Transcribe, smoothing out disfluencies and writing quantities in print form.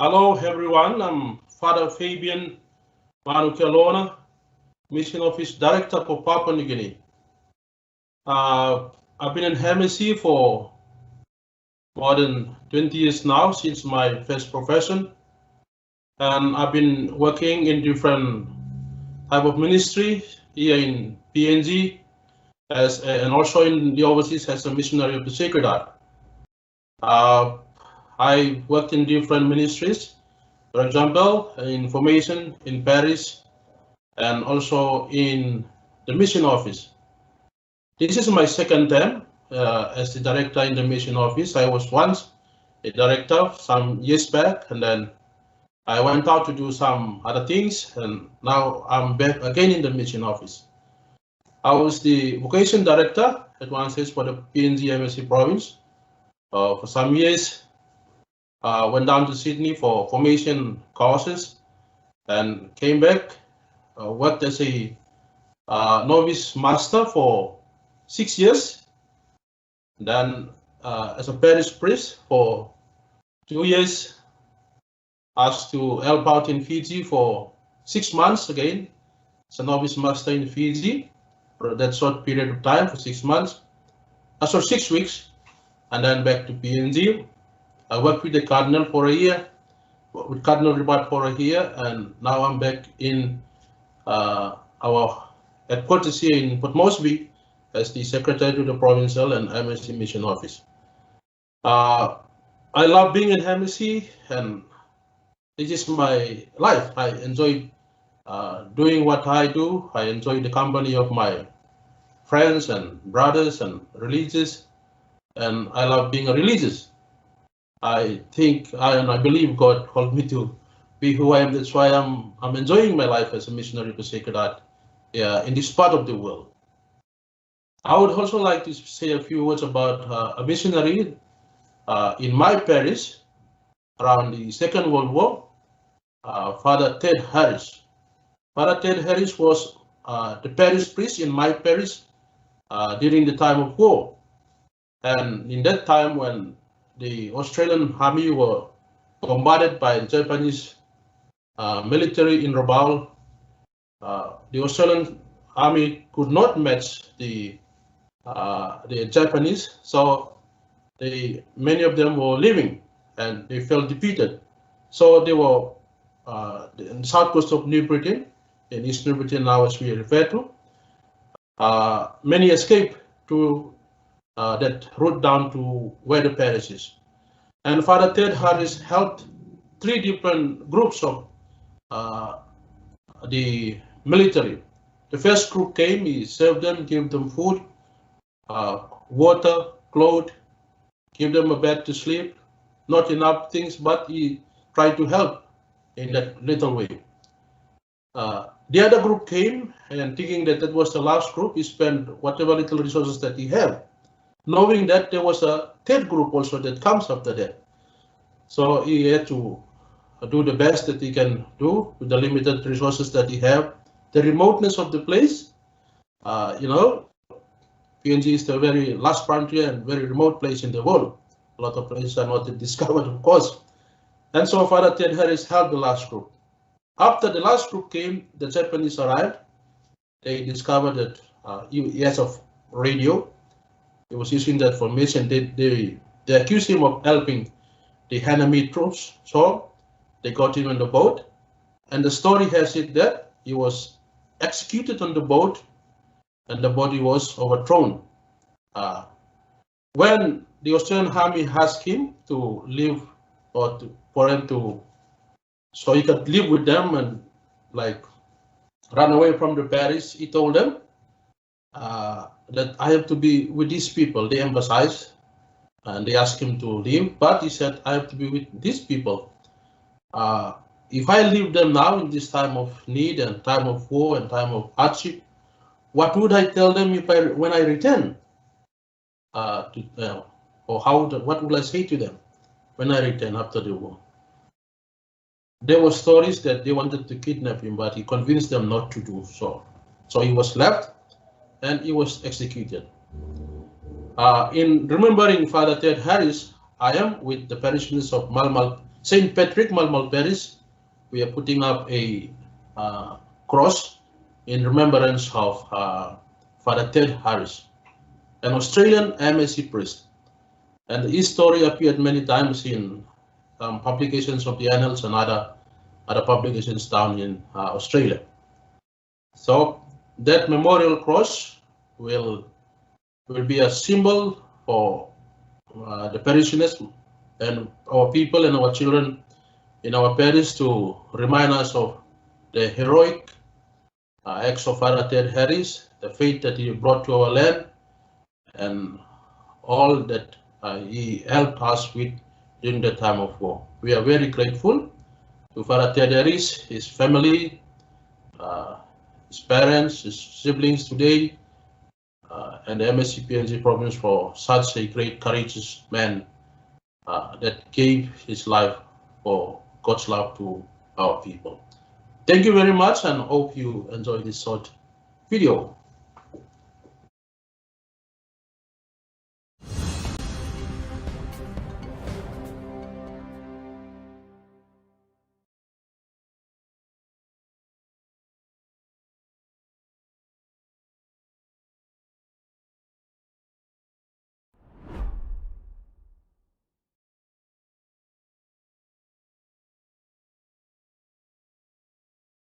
Hello everyone, I'm Father Fabian Manukialona, Mission Office Director for Papua New Guinea. I've been in MSc for more than 20 years now, since my first profession. And I've been working in different type of ministry here in PNG and also in the overseas as a missionary of the Sacred Heart. I worked in different ministries, for example, information in Paris and also in the mission office. This is my second term as the director in the mission office. I was once a director some years back, and then I went out to do some other things, and now I'm back again in the mission office. I was the vocation director at one stage for the PNG MSC province for some years. Went down to Sydney for formation courses and came back, worked as a novice master for 6 years, then as a parish priest for 2 years, asked to help out in Fiji for 6 months again, as a novice master in Fiji for that short period of time for 6 months, so 6 weeks, and then back to PNG. I worked with the Cardinal for a year, with Cardinal Ribat for a year, and now I'm back in our headquarters here in Port Moresby as the Secretary to the Provincial and MSc Mission Office. I love being in MSc, and this is my life. I enjoy doing what I do. I enjoy the company of my friends and brothers and religious, and I love being a religious. I think and I believe God called me to be who I am. That's why I'm enjoying my life as a missionary to Sacred Heart in this part of the world. I would also like to say a few words about a missionary in my parish around the Second World War, Father Ted Harris. Father Ted Harris was the parish priest in my parish during the time of war. And in that time when the Australian army were bombarded by the Japanese military in Rabaul, the Australian army could not match the Japanese, so many of them were leaving and they felt defeated. So they were in the south coast of New Britain, in East New Britain now as we refer to. Many escaped to that route down to where the parish is. And Father Ted Harris helped 3 different groups of the military. The first group came, he served them, gave them food, water, clothes, gave them a bed to sleep. Not enough things, but he tried to help in that little way. The other group came, and thinking that that was the last group, he spent whatever little resources that he had, knowing that there was a third group also that comes after that. So he had to do the best that he can do with the limited resources that he have. The remoteness of the place, PNG is the very last frontier and very remote place in the world. A lot of places are not discovered, of course. And so Father Ted Harris helped the last group. After the last group came, the Japanese arrived. They discovered that he has a radio. He was using that for mission. They accused him of helping the enemy troops. So they got him on the boat. And the story has it that he was executed on the boat and the body was overthrown. When the Australian army asked him to leave so he could live with them and like run away from the parish, he told them that I have to be with these people. They emphasized and they asked him to leave, but he said, I have to be with these people. If I leave them now in this time of need and time of war and time of hardship, what would I tell them when I return? What will I say to them when I return after the war? There were stories that they wanted to kidnap him, but he convinced them not to do so. So he was left and he was executed. In remembering Father Ted Harris, I am with the parishioners of Malmal St. Patrick, Malmal Parish, we are putting up a cross in remembrance of Father Ted Harris, an Australian MSc priest. And his story appeared many times in publications of the Annals and other publications down in Australia. So that memorial cross will be a symbol for the parishioners and our people and our children in our parish to remind us of the heroic acts of Father Ted Harris, the faith that he brought to our land, and all that he helped us with during the time of war. We are very grateful to Father Ted Harris, his family, his parents, his siblings today, and the MSc province for such a great, courageous man that gave his life for God's love to our people. Thank you very much, and hope you enjoyed this short video.